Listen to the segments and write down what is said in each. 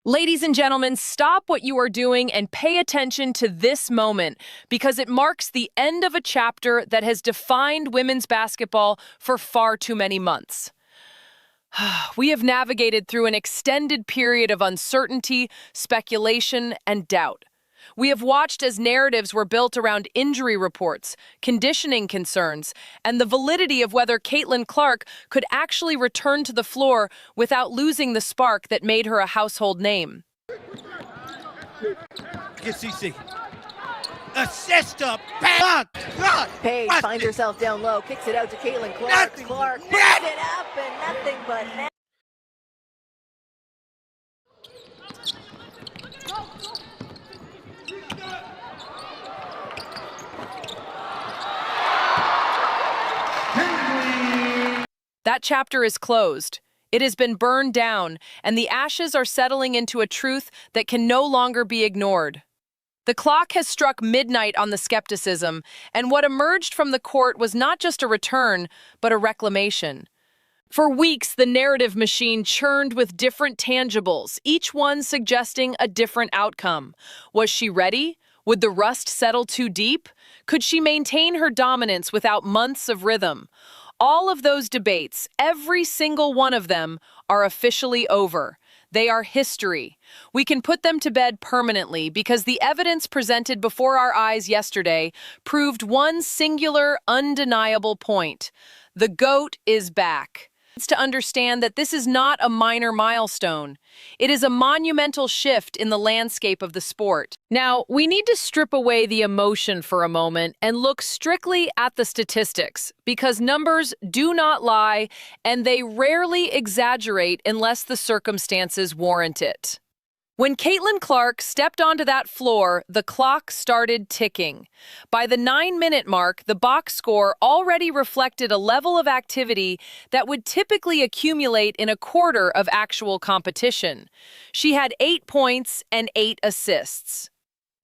Ladies and gentlemen, stop what you are doing and pay attention to this moment because it marks the end of a chapter that has defined women's basketball for far too many months. We have navigated through an extended period of uncertainty, speculation, and doubt. We have watched as narratives were built around injury reports, conditioning concerns, and the validity of whether Caitlin Clark could actually return to the floor without losing the spark that made her a household name. CC. Assist up. Paige finds herself down low, kicks it out to Caitlin Clark. Clark picks it up and nothing but net. That chapter is closed. It has been burned down, and the ashes are settling into a truth that can no longer be ignored. The clock has struck midnight on the skepticism, and what emerged from the court was not just a return, but a reclamation. For weeks, the narrative machine churned with different tangibles, each one suggesting a different outcome. Was she ready? Would the rust settle too deep? Could she maintain her dominance without months of rhythm? All of those debates, every single one of them, are officially over. They are history. We can put them to bed permanently because the evidence presented before our eyes yesterday proved one singular, undeniable point. The GOAT is back. It's to understand that this is not a minor milestone. It is a monumental shift in the landscape of the sport. Now, we need to strip away the emotion for a moment and look strictly at the statistics, because numbers do not lie and they rarely exaggerate unless the circumstances warrant it. When Caitlin Clark stepped onto that floor, the clock started ticking. By the 9-minute mark, the box score already reflected a level of activity that would typically accumulate in a quarter of actual competition. She had 8 points and 8 assists.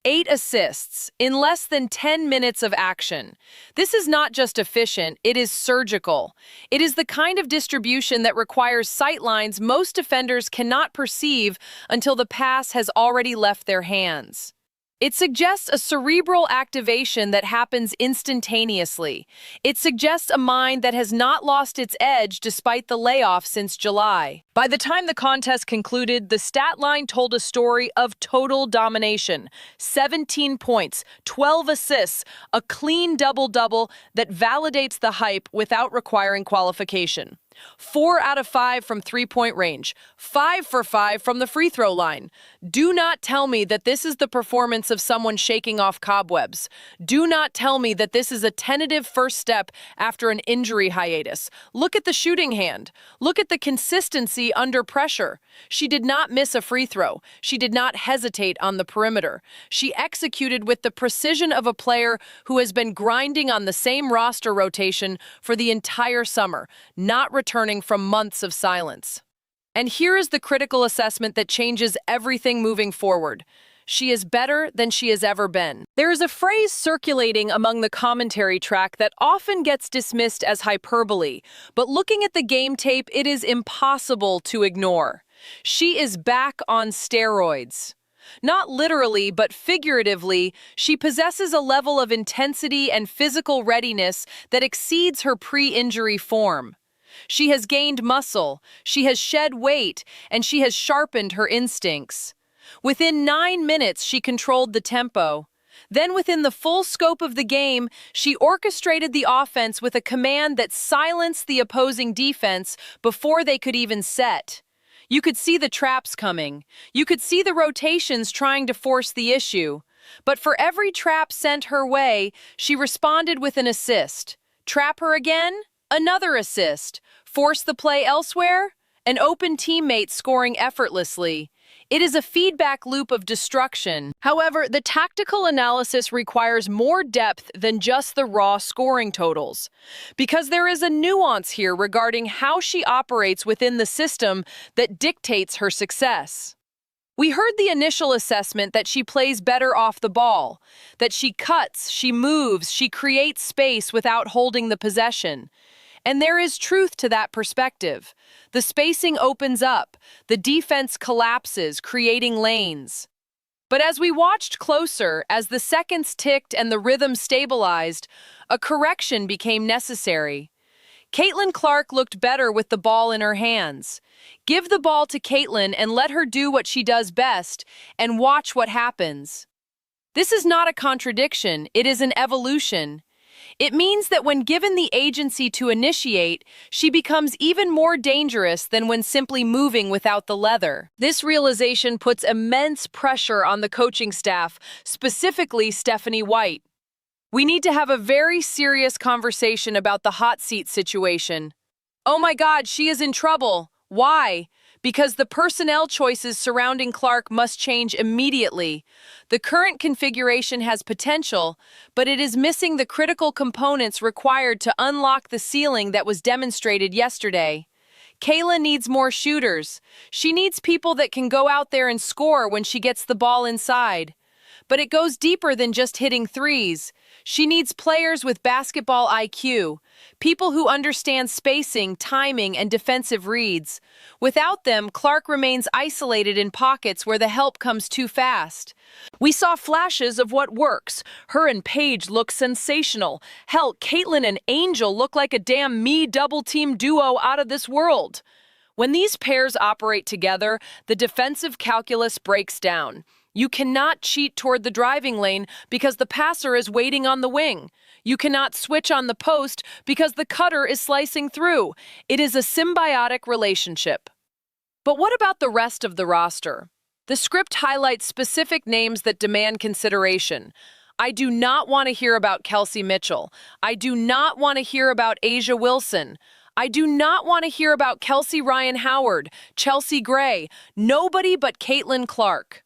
8 assists in less than 10 minutes of action. This is not just efficient, it is surgical. It is the kind of distribution that requires sightlines most defenders cannot perceive until the pass has already left their hands. It suggests a cerebral activation that happens instantaneously. It suggests a mind that has not lost its edge despite the layoff since July. By the time the contest concluded, the stat line told a story of total domination. 17 points, 12 assists, a clean double-double that validates the hype without requiring qualification. 4 out of 5 from three-point range, 5 for 5 from the free throw line. Do not tell me that this is the performance of someone shaking off cobwebs. Do not tell me that this is a tentative first step after an injury hiatus. Look at the shooting hand. Look at the consistency under pressure. She did not miss a free throw. She did not hesitate on the perimeter. She executed with the precision of a player who has been grinding on the same roster rotation for the entire summer, not returning from months of silence. And here is the critical assessment that changes everything moving forward. She is better than she has ever been. There is a phrase circulating among the commentary track that often gets dismissed as hyperbole, but looking at the game tape, it is impossible to ignore. She is back on steroids. Not literally, but figuratively, she possesses a level of intensity and physical readiness that exceeds her pre-injury form. She has gained muscle, she has shed weight, and she has sharpened her instincts. Within 9 minutes, she controlled the tempo. Then within the full scope of the game, she orchestrated the offense with a command that silenced the opposing defense before they could even set. You could see the traps coming. You could see the rotations trying to force the issue. But for every trap sent her way, she responded with an assist. Trap her again? Another assist. Force the play elsewhere? An open teammate scoring effortlessly. It is a feedback loop of destruction. However, the tactical analysis requires more depth than just the raw scoring totals, because there is a nuance here regarding how she operates within the system that dictates her success. We heard the initial assessment that she plays better off the ball, that she cuts, she moves, she creates space without holding the possession. And there is truth to that perspective. The spacing opens up, the defense collapses, creating lanes. But as we watched closer, as the seconds ticked and the rhythm stabilized, a correction became necessary. Caitlin Clark looked better with the ball in her hands. Give the ball to Caitlin and let her do what she does best, and watch what happens. This is not a contradiction, it is an evolution. It means that when given the agency to initiate, she becomes even more dangerous than when simply moving without the leather. This realization puts immense pressure on the coaching staff, specifically Stephanie White. We need to have a very serious conversation about the hot seat situation. Oh my God, she is in trouble. Why? Because the personnel choices surrounding Clark must change immediately. The current configuration has potential, but it is missing the critical components required to unlock the ceiling that was demonstrated yesterday. Kayla needs more shooters. She needs people that can go out there and score when she gets the ball inside. But it goes deeper than just hitting threes. She needs players with basketball IQ, people who understand spacing, timing, and defensive reads. Without them, Clark remains isolated in pockets where the help comes too fast. We saw flashes of what works. Her and Paige look sensational. Hell, Caitlin and Angel look like a damn me double-team duo out of this world. When these pairs operate together, the defensive calculus breaks down. You cannot cheat toward the driving lane because the passer is waiting on the wing. You cannot switch on the post because the cutter is slicing through. It is a symbiotic relationship. But what about the rest of the roster? The script highlights specific names that demand consideration. I do not want to hear about Kelsey Mitchell. I do not want to hear about Asia Wilson. I do not want to hear about Kelsey Ryan Howard, Chelsea Gray, nobody but Caitlin Clark.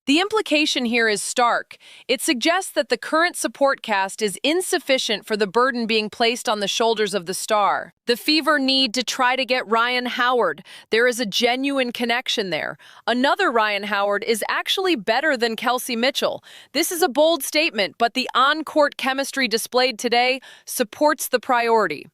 The implication here is stark. It suggests that the current support cast is insufficient for the burden being placed on the shoulders of the star. The Fever need to try to get Ryan Howard. There is a genuine connection there. Another Ryan Howard is actually better than Kelsey Mitchell. This is a bold statement, but the on-court chemistry displayed today supports the priority.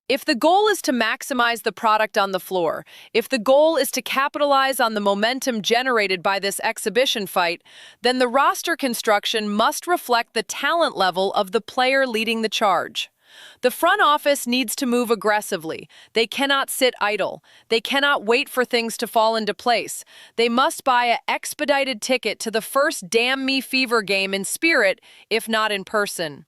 If the goal is to maximize the product on the floor, if the goal is to capitalize on the momentum generated by this exhibition fight, then the roster construction must reflect the talent level of the player leading the charge. The front office needs to move aggressively. They cannot sit idle. They cannot wait for things to fall into place. They must buy an expedited ticket to the first Damn Me Fever game in spirit, if not in person.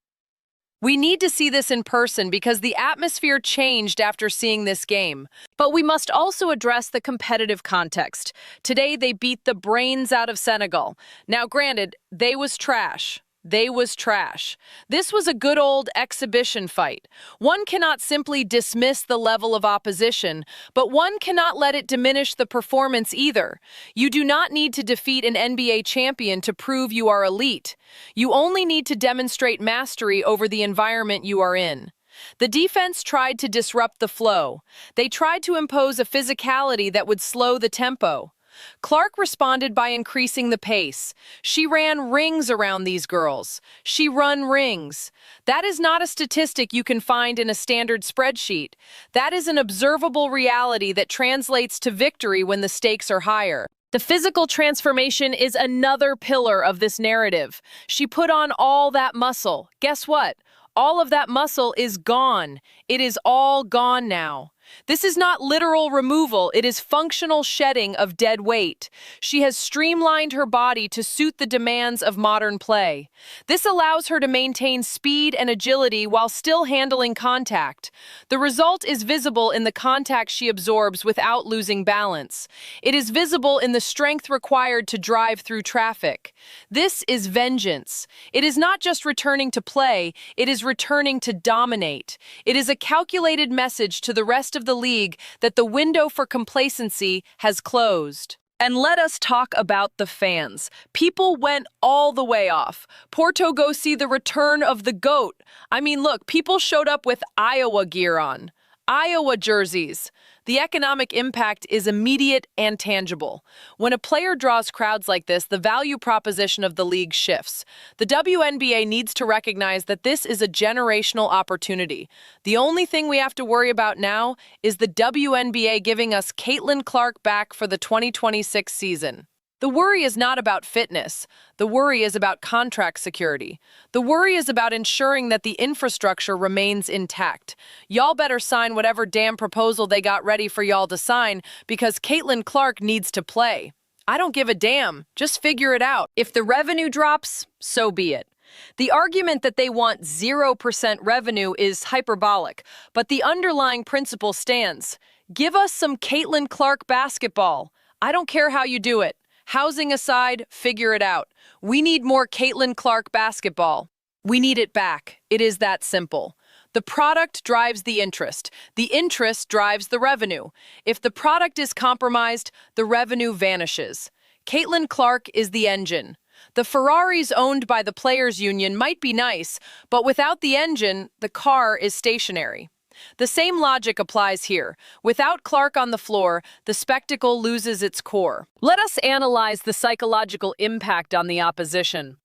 We need to see this in person because the atmosphere changed after seeing this game. But we must also address the competitive context. Today, they beat the brains out of Senegal. Now, granted, they was trash. This was a good old exhibition fight. One cannot simply dismiss the level of opposition, but one cannot let it diminish the performance either. You do not need to defeat an NBA champion to prove you are elite. You only need to demonstrate mastery over the environment you are in. The defense tried to disrupt the flow. They tried to impose a physicality that would slow the tempo. Clark responded by increasing the pace. She ran rings around these girls. She run rings. That is not a statistic you can find in a standard spreadsheet. That is an observable reality that translates to victory when the stakes are higher. The physical transformation is another pillar of this narrative. She put on all that muscle. Guess what? All of that muscle is gone. It is all gone now. This is not literal removal, it is functional shedding of dead weight. She has streamlined her body to suit the demands of modern play. This allows her to maintain speed and agility while still handling contact. The result is visible in the contact she absorbs without losing balance. It is visible in the strength required to drive through traffic. This is vengeance. It is not just returning to play, it is returning to dominate. It is a calculated message to the rest of the league that the window for complacency has closed. And let us talk about the fans. People went all the way off. Porto go see the return of the GOAT. I mean, look, people showed up with Iowa gear on. Iowa jerseys. The economic impact is immediate and tangible. When a player draws crowds like this, the value proposition of the league shifts. The WNBA needs to recognize that this is a generational opportunity. The only thing we have to worry about now is the WNBA giving us Caitlin Clark back for the 2026 season. The worry is not about fitness. The worry is about contract security. The worry is about ensuring that the infrastructure remains intact. Y'all better sign whatever damn proposal they got ready for y'all to sign because Caitlin Clark needs to play. I don't give a damn. Just figure it out. If the revenue drops, so be it. The argument that they want 0% revenue is hyperbolic, but the underlying principle stands. Give us some Caitlin Clark basketball. I don't care how you do it. Housing aside, figure it out. We need more Caitlin Clark basketball. We need it back. It is that simple. The product drives the interest. The interest drives the revenue. If the product is compromised, the revenue vanishes. Caitlin Clark is the engine. The Ferraris owned by the Players Union might be nice, but without the engine, the car is stationary. The same logic applies here. Without Clark on the floor, the spectacle loses its core. Let us analyze the psychological impact on the opposition.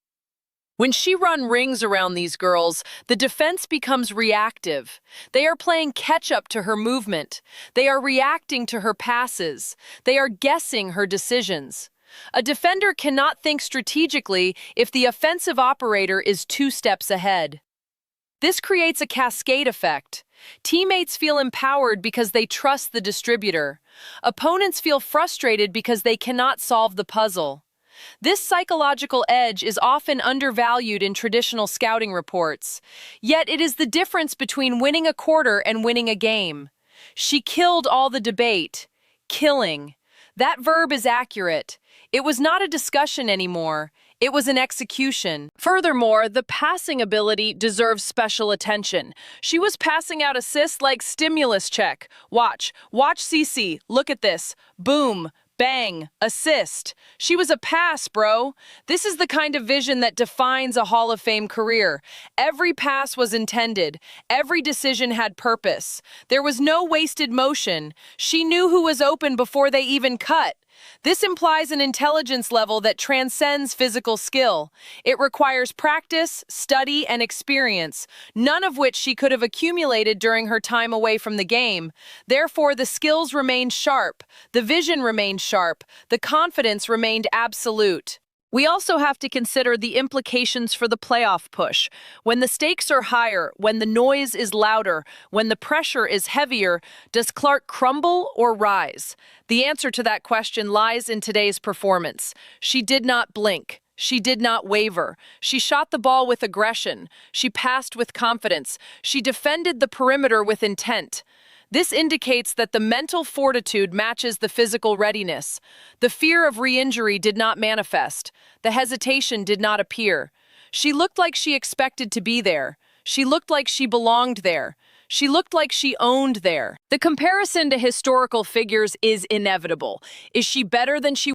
When she runs rings around these girls, the defense becomes reactive. They are playing catch-up to her movement. They are reacting to her passes. They are guessing her decisions. A defender cannot think strategically if the offensive operator is 2 steps ahead. This creates a cascade effect. Teammates feel empowered because they trust the distributor. Opponents feel frustrated because they cannot solve the puzzle. This psychological edge is often undervalued in traditional scouting reports. Yet it is the difference between winning a quarter and winning a game. She killed all the debate. Killing. That verb is accurate. It was not a discussion anymore. It was an execution. Furthermore, the passing ability deserves special attention. She was passing out assists like stimulus check. Watch CC. Look at this. Boom. Bang. Assist. She was a pass, bro. This is the kind of vision that defines a Hall of Fame career. Every pass was intended. Every decision had purpose. There was no wasted motion. She knew who was open before they even cut. This implies an intelligence level that transcends physical skill. It requires practice, study, and experience, none of which she could have accumulated during her time away from the game. Therefore, the skills remained sharp, the vision remained sharp, the confidence remained absolute. We also have to consider the implications for the playoff push. When the stakes are higher, when the noise is louder, when the pressure is heavier, does Clark crumble or rise? The answer to that question lies in today's performance. She did not blink. She did not waver. She shot the ball with aggression. She passed with confidence. She defended the perimeter with intent. This indicates that the mental fortitude matches the physical readiness. The fear of re-injury did not manifest. The hesitation did not appear. She looked like she expected to be there. She looked like she belonged there. She looked like she owned there. The comparison to historical figures is inevitable. Is she better than she